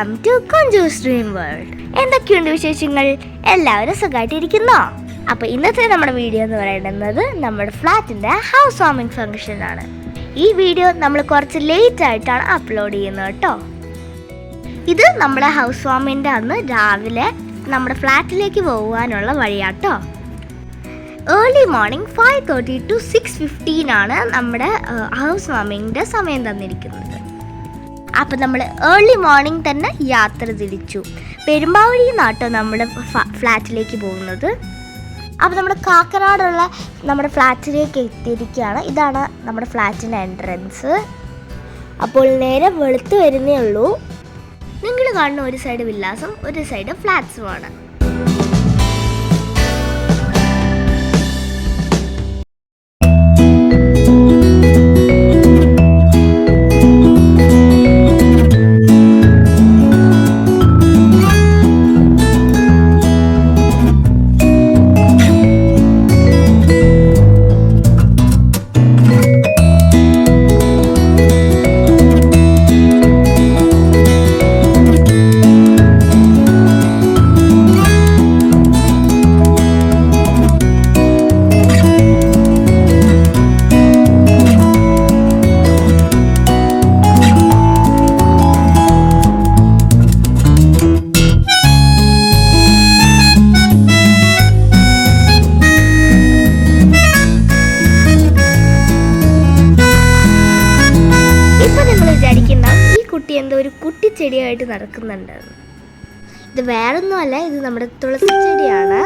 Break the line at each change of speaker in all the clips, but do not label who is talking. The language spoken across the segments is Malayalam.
Welcome to Kunchus dream world. എന്തൊക്കെയുണ്ട് വിശേഷങ്ങൾ? എല്ലാവരും സുഖമായിട്ടിരിക്കുന്നോ? അപ്പോൾ ഇന്നത്തെ നമ്മുടെ വീഡിയോ എന്ന് പറയുന്നത് നമ്മുടെ ഫ്ലാറ്റിൻ്റെ ഹൗസ് വാമിംഗ് ഫംഗ്ഷൻ ആണ്. ഈ വീഡിയോ നമ്മൾ കുറച്ച് ലേറ്റ് ആയിട്ടാണ് അപ്ലോഡ് ചെയ്യുന്നത് കേട്ടോ. ഇത് നമ്മുടെ ഹൗസ് വാമിൻ്റെ അന്ന് രാവിലെ നമ്മുടെ ഫ്ലാറ്റിലേക്ക് പോകാനുള്ള വഴിയാട്ടോ. ഏർലി മോർണിംഗ് 5:30 to 6:15 ആണ് നമ്മുടെ ഹൗസ് വാമിങ്ങിൻ്റെ സമയം തന്നിരിക്കുന്നത്. അപ്പോൾ നമ്മൾ ഏർലി മോർണിംഗ് തന്നെ യാത്ര തിരിച്ചു. പെരുമ്പാവൂരിൽ നിന്നാട്ടോ നമ്മുടെ ഫ്ലാറ്റിലേക്ക് പോകുന്നത്. അപ്പോൾ നമ്മുടെ കാക്കനാടുള്ള നമ്മുടെ ഫ്ലാറ്റിലേക്ക് എത്തിയിരിക്കുകയാണ്. ഇതാണ് നമ്മുടെ ഫ്ലാറ്റിൻ്റെ എൻട്രൻസ്. അപ്പോൾ നേരെ വെളുത്ത് വരുന്നേ ഉള്ളൂ. നിങ്ങൾ കാണുന്ന ഒരു സൈഡ് വില്ലാസും ഒരു സൈഡ് ഫ്ലാറ്റ്സുമാണ്. എന്തോ ഒരു കുട്ടിച്ചെടിയായിട്ട് നടക്കുന്നുണ്ട്. ഇത് വേറൊന്നുമല്ല, ഇത് നമ്മുടെ തുളസി ചെടിയാണ്.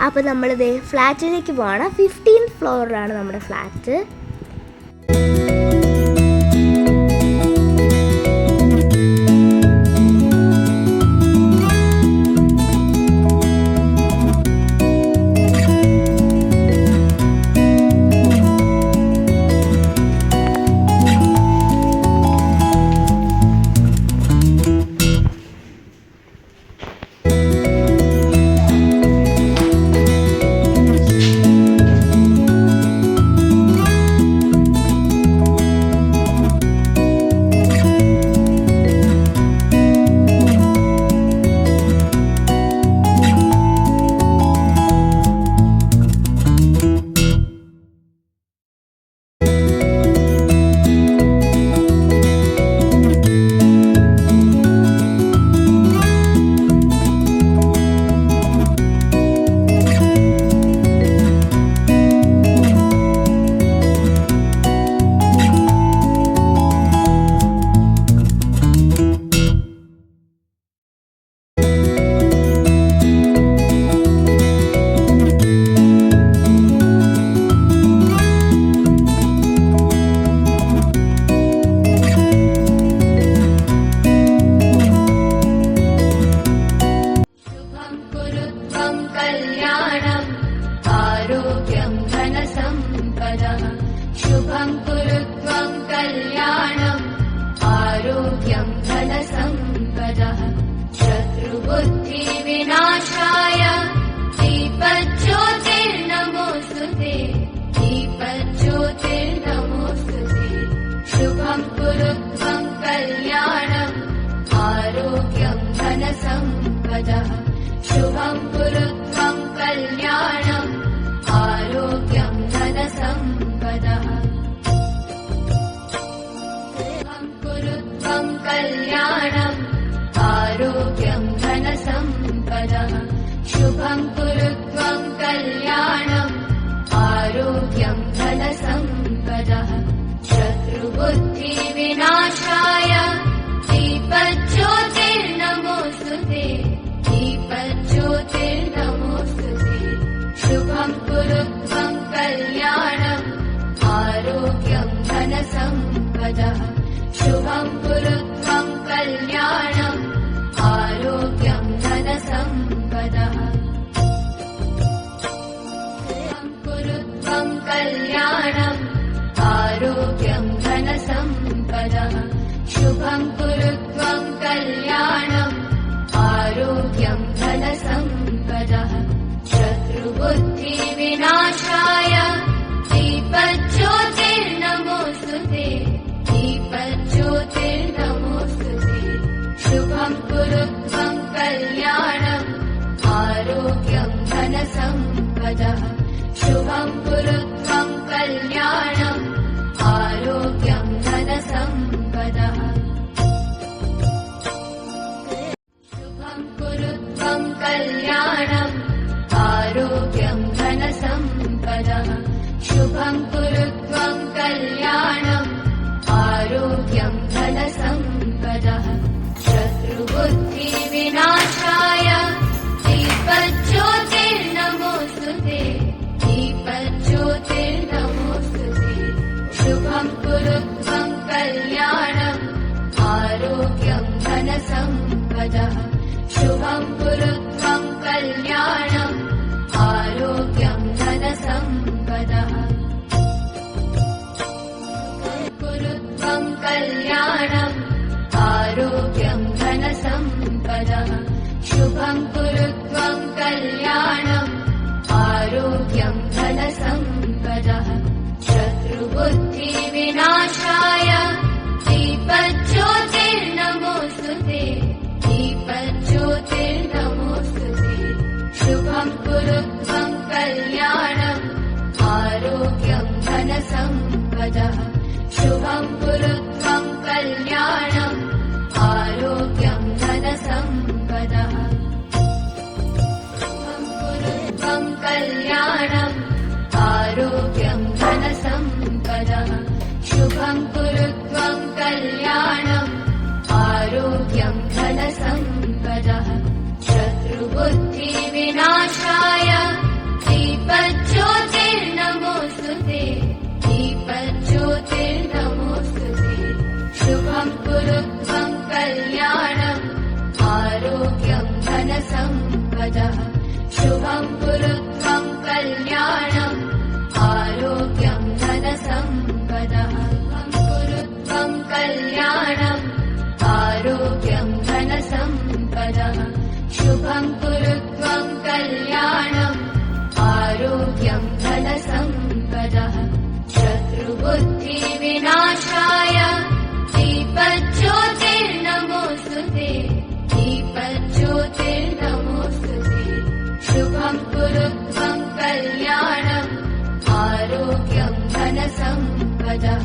അപ്പോൾ നമ്മളിത് ഫ്ലാറ്റിലേക്ക് പോകണം. 15th ഫ്ലോറിലാണ് നമ്മുടെ ഫ്ലാറ്റ്. शुभं कुरु त्वं कल्याणम् आरोग्यं धनसम्पदः शत्रुबुद्धिविनाशाय दीपज्योतिर्नमोऽस्तुते दीपज्योतिर्नमोऽस्तुते शुभं कुरु त्वं कल्याणम् आरोग्यं धनसम्पदः शुभं कुरु त्वं कल्याणम् आरोग्यं धनसम्पदः शुभं कुरु त्वं कल्याणम् आरोग्यं धनसम्पदः शुभं कुरु त्वं कल्याणम् आरोग्यं धनसम्पदः शत्रुबुद्धिविनाशाय दीपज्योतिर्नमोऽस्तुते दीपज्योतिर्नमोऽस्तुते शुभं कुरु त्वं कल्याणम् आरोग्यं धनसम्पदः शुभं कुरु त्वं कल्याणम् आरोग्यं धनसम्पदः शुभं कुरु त्वं कल्याणम् आरोग्यं धनसम्पदः शुभं कुरु त्वं कल्याणम् आरोग्यं धनसम्पदः शत्रुबुद्धिविनाशाय दीपज्योतिर्नमोऽस्तुते दीपज्योतिर्नमोऽस्तुते
शुभं कुरु त्वं कल्याणम् आरोग्यं धनसम्पदः शुभं कुरु त्वं कल्याणम् आरोग्यं धनसम्पदः शुभं कुरु त्वं कल्याणम् आरोग्यं धनसम्पदः शत्रुबुद्धिविनाशाय दीपज्योतिर्नमोऽस्तुते दीपज्योतिर्नमोऽस्तुते शुभं कुरु त्वं कल्याणम् आरोग्यं धनसम्पदः शुभं कुरु त्वं कल्याणम् आरोग्यं धनसम्पदः कुरु त्वं कल्याणम् आरोग्यं धनसम्पदः शुभं कुरु त्वं कल्याणम् आरोग्यं धनसम्पदः शत्रुबुद्धिविनाशाय दीपज्योतिर्नमोऽस्तुते दीपज्योतिर्नमोऽस्तुते शुभं कुरु त्वं कल्याणम् आरोग्यं धनसम्पदः शुभं कुरु त्वं कल्याणम् आरोग्यं धनसम्पदः शुभं कुरु त्वं कल्याणम् आरोग्यं धनसम्पदः शुभं कुरु त्वं कल्याणम् आरोग्यं धनसम्पदः शत्रुबुद्धिविनाशाय दीपज्योतिर्नमोऽस्तुते दीपज्योतिर्नमोऽस्तुते शुभं कुरु त्वं कल्याणम् आरोग्यं धनसम्पदः शुभं कुरु त्वं कल्याणम् आरोग्यं धनसम्पदः शुभं कुरु त्वं कल्याणम् आरोग्यं धनसम्पदः शुभं कुरु त्वं कल्याणम् आरोग्यं धनसम्पदः शत्रुबुद्धिविनाशाय दीपज्योतिर्नमोऽस्तुते दीपज्योतिर्नमोऽस्तुते शुभं कुरु त्वं कल्याणम् आरोग्यं धनसम्पदः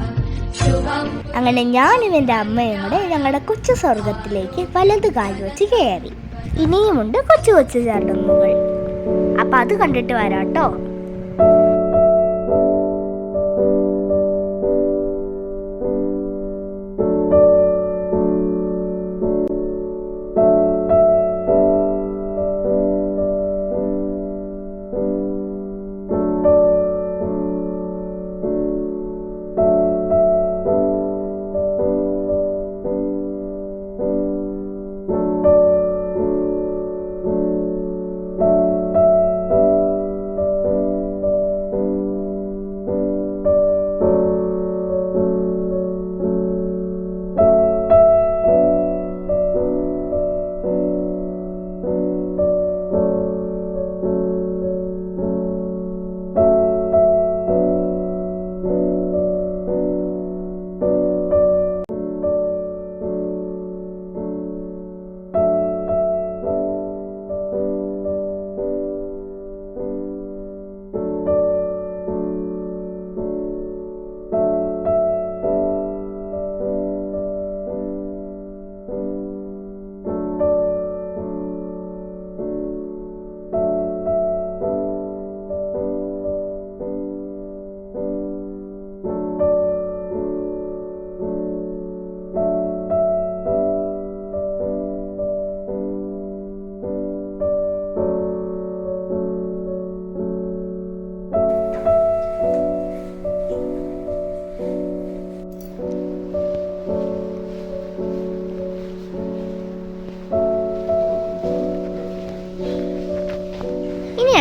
शुभं
അങ്ങനെ ഞാനും എൻ്റെ അമ്മയും കൂടെ ഞങ്ങളുടെ കൊച്ചു സ്വർഗത്തിലേക്ക് വലത് കാൽ വെച്ച് കയറി. ഇനിയുമുണ്ട് കൊച്ചു കൊച്ചു ചടങ്ങുകൾ. അപ്പൊ അത് കണ്ടിട്ട് വരാട്ടോ.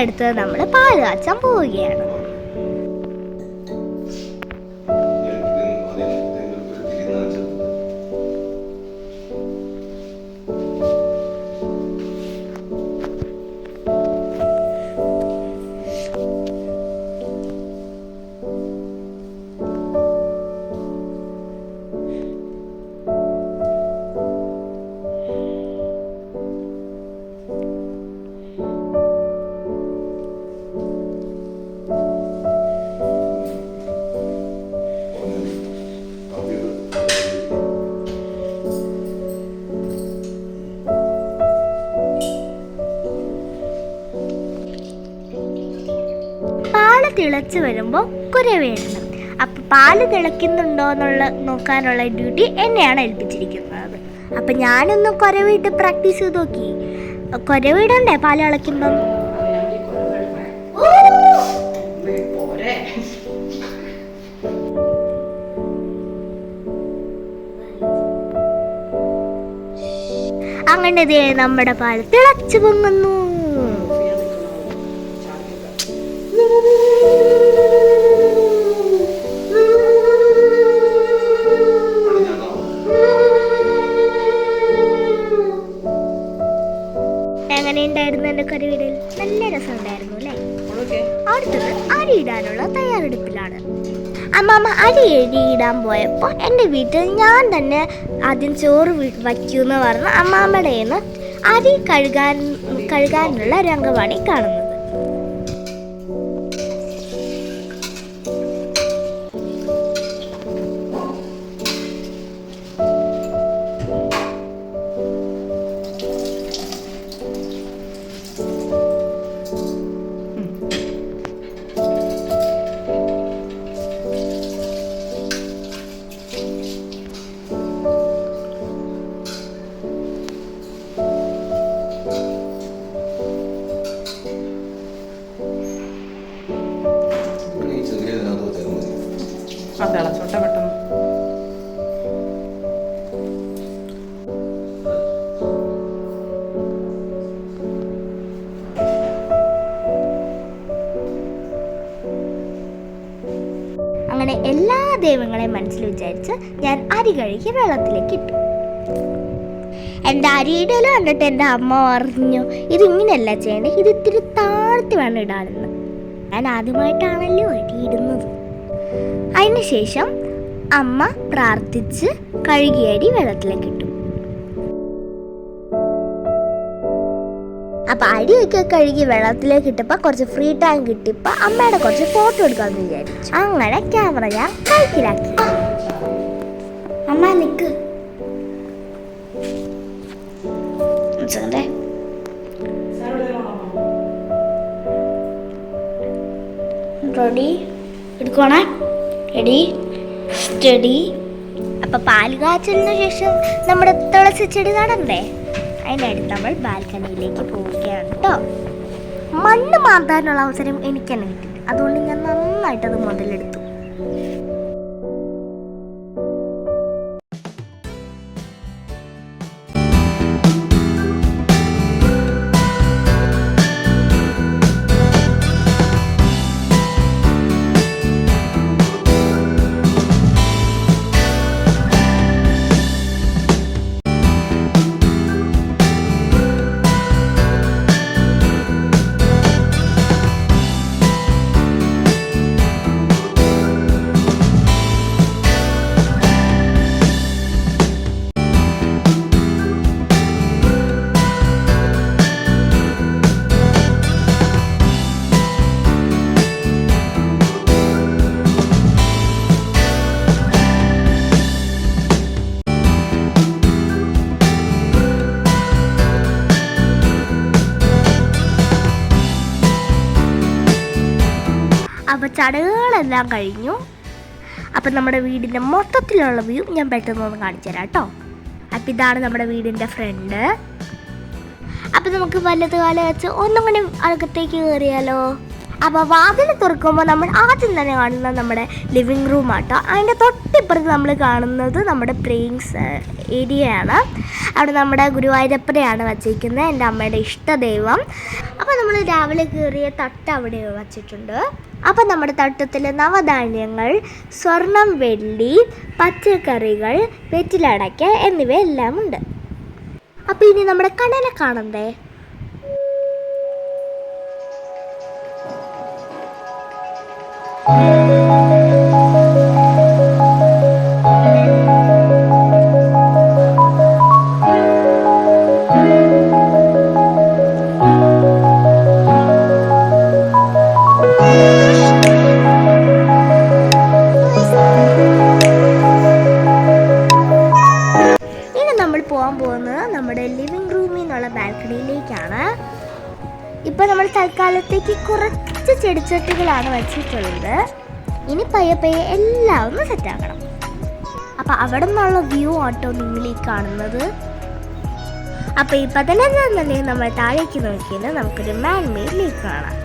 അടുത്തത് നമ്മൾ പാല് കാച്ചാൻ പോവുകയാണ്. തിളച്ച് വരുമ്പോൾ കുരവിടണം. അപ്പം പാല് തിളയ്ക്കുന്നുണ്ടോ എന്നുള്ള നോക്കാനുള്ള ഡ്യൂട്ടി എന്നെയാണ് ഏൽപ്പിച്ചിരിക്കുന്നത്. അപ്പം ഞാനൊന്ന് കുരവിട്ട് പ്രാക്ടീസ് ചെയ്ത് നോക്കി. കുരവിടണ്ടേ പാല് തിളയ്ക്കുമ്പം? അങ്ങനെ നമ്മുടെ പാല് തിളച്ചു പൊങ്ങുന്നു. എങ്ങനെയുണ്ടായിരുന്നു എൻ്റെ കറിവിടൽ? നല്ല രസമുണ്ടായിരുന്നു അല്ലേ? അടുത്തത് അരിയിടാനുള്ള തയ്യാറെടുപ്പിലാണ്. അമ്മമ്മ അരിയിടാൻ പോയപ്പോൾ എൻ്റെ വീട്ടിൽ ഞാൻ തന്നെ ആദ്യം ചോറ് വയ്ക്കുമെന്ന് പറഞ്ഞ് അമ്മാമ്മയുടെ നിന്ന് അരി കഴുകാനുള്ള രംഗമാണ് കാണുന്നത്.
തിളച്ചോട്ടെ പെട്ടെന്ന്.
അങ്ങനെ എല്ലാ ദൈവങ്ങളെയും മനസ്സിൽ വിചാരിച്ച് ഞാൻ അരി കഴുകി വെള്ളത്തിലേക്ക് ഇട്ടു. എൻ്റെ അരിയിടൽ കണ്ടിട്ട് എൻ്റെ അമ്മ പറഞ്ഞു, ഇതിങ്ങനെയല്ല ചെയ്യേണ്ടത്, ഇത് ഇത്തിരി താഴ്ത്തി വേണം ഇടാനെന്ന്. ഞാൻ ആദ്യമായിട്ടാണല്ലോ അരിയിടുന്നത്. അതിനുശേഷം അമ്മ പ്രാർത്ഥിച്ച് കഴുകിയ അരി വെള്ളത്തിലേക്ക് ഇട്ടു. അപ്പം അരിയൊക്കെ കഴുകി വെള്ളത്തിലേക്ക് ഇട്ടപ്പോൾ കുറച്ച് ഫ്രീ ടൈം കിട്ടിയപ്പോൾ അമ്മയുടെ കുറച്ച് ഫോട്ടോ എടുക്കാമെന്ന് വിചാരിച്ചു. അങ്ങനെ ക്യാമറ ഞാൻ കൈക്കിലാക്കി. അമ്മ നിക്ക് റെഡി എടുക്കണേ, റെഡി സ്റ്റഡി. അപ്പം പാല് കാച്ചലിന് ശേഷം നമ്മുടെ തുളസി ചെടി നടണ്ടേ, അതിനടുത്ത് നമ്മൾ ബാൽക്കണിയിലേക്ക് പോവുകയാണ് കേട്ടോ. മണ്ണ് മാന്താനുള്ള അവസരം എനിക്ക് തന്നെ കിട്ടി, അതുകൊണ്ട് ഞാൻ നന്നായിട്ടത് മുതലെടുത്തു. അപ്പോൾ ചടങ്ങുകളെല്ലാം കഴിഞ്ഞു. അപ്പം നമ്മുടെ വീടിൻ്റെ മൊത്തത്തിലുള്ള വ്യൂ ഞാൻ പെട്ടെന്നൊന്ന് കാണിച്ചു തരാം കേട്ടോ. അപ്പം ഇതാണ് നമ്മുടെ വീടിൻ്റെ ഫ്രണ്ട്. അപ്പം നമുക്ക് വലത് കാലം വെച്ച് ഒന്നും കൂടി അകത്തേക്ക് കയറിയാലോ. അപ്പോൾ വാതിൽ തുറക്കുമ്പോൾ നമ്മൾ ആദ്യം തന്നെ കാണുന്നത് നമ്മുടെ ലിവിങ് റൂം ആട്ടോ. അതിൻ്റെ തൊട്ടിപ്പുറത്ത് നമ്മൾ കാണുന്നത് നമ്മുടെ പ്രേയിങ്സ് ഏരിയയാണ്. അവിടെ നമ്മുടെ ഗുരുവായൂരപ്പനെയാണ് വച്ചിരിക്കുന്നത്, എൻ്റെ അമ്മയുടെ ഇഷ്ടദൈവം. അപ്പോൾ നമ്മൾ രാവിലെ കയറിയ തട്ട് അവിടെ വച്ചിട്ടുണ്ട്. അപ്പം നമ്മുടെ തട്ടത്തിൽ നവധാന്യങ്ങൾ, സ്വർണം, വെള്ളി, പച്ചക്കറികൾ, വെറ്റിലടയ്ക്ക എന്നിവയെല്ലാം ഉണ്ട്. അപ്പോൾ ഇനി നമ്മുടെ കടല കാണണ്ടേ. പോകാൻ പോകുന്നത് നമ്മുടെ ലിവിങ് റൂമിൽ നിന്നുള്ള ബാൽക്കണിയിലേക്കാണ്. ഇപ്പം നമ്മൾ തൽക്കാലത്തേക്ക് കുറച്ച് കുറച്ച് ചെടിച്ചട്ടികളാണ് വെച്ചിട്ടുള്ളത്. ഇനി പയ്യെ പയ്യെ എല്ലാം ഒന്ന് സെറ്റാക്കണം. അപ്പം അവിടെ നിന്നുള്ള വ്യൂ ആട്ടോ നിങ്ങൾ ഈ കാണുന്നത്. അപ്പോൾ ഈ 15-ാം നിലയിൽ നമ്മൾ താഴേക്ക് നോക്കിയാൽ നമുക്കൊരു മാൻമെയ്ഡ് ലേക്ക് കാണാം.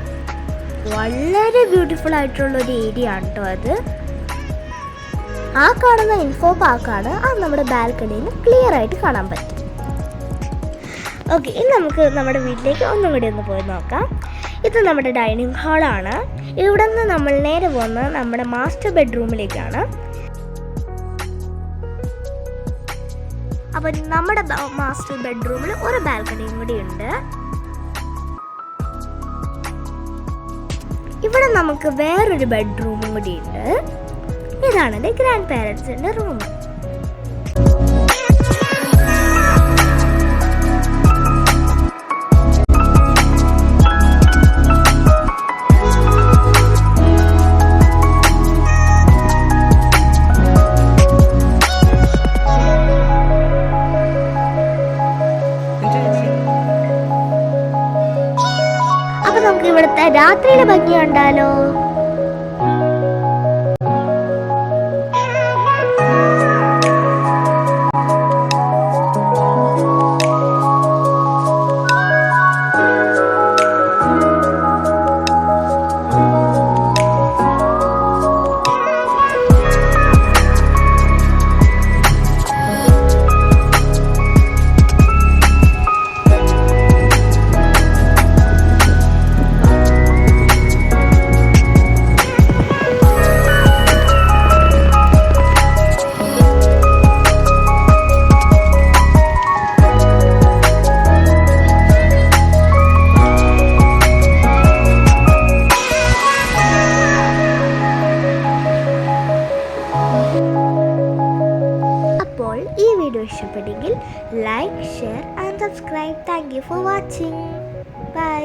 വളരെ ബ്യൂട്ടിഫുൾ ആയിട്ടുള്ളൊരു ഏരിയ ആണ് കേട്ടോ അത്. ആ കാണുന്ന ഇൻഫോ പാർക്കാണ്. അത് നമ്മുടെ ബാൽക്കണിയിൽ നിന്ന് ക്ലിയർ ആയിട്ട് കാണാൻ പറ്റും. ഓക്കെ, ഇനി നമുക്ക് നമ്മുടെ വീട്ടിലേക്ക് ഒന്നും കൂടി ഒന്ന് പോയി നോക്കാം. ഇത് നമ്മുടെ ഡൈനിങ് ഹാളാണ്. ഇവിടെ നിന്ന് നമ്മൾ നേരെ പോകുന്നത് നമ്മുടെ മാസ്റ്റർ ബെഡ്റൂമിലേക്കാണ്. അപ്പം നമ്മുടെ മാസ്റ്റർ ബെഡ്റൂമിൽ ഒരു ബാൽക്കണിയും കൂടി ഉണ്ട്. ഇവിടെ നമുക്ക് വേറൊരു ബെഡ്റൂമും കൂടി ഉണ്ട്. ഇതാണ് എൻ്റെ ഗ്രാൻഡ് പാരൻസിൻ്റെ റൂം. അപ്പൊ നമുക്ക് ഇവിടുത്തെ രാത്രിയിലെ ഭംഗി കണ്ടാലോ? ഈ വീഡിയോ ഇഷ്ടപ്പെട്ടെങ്കിൽ like, share and subscribe. Thank you for watching. By.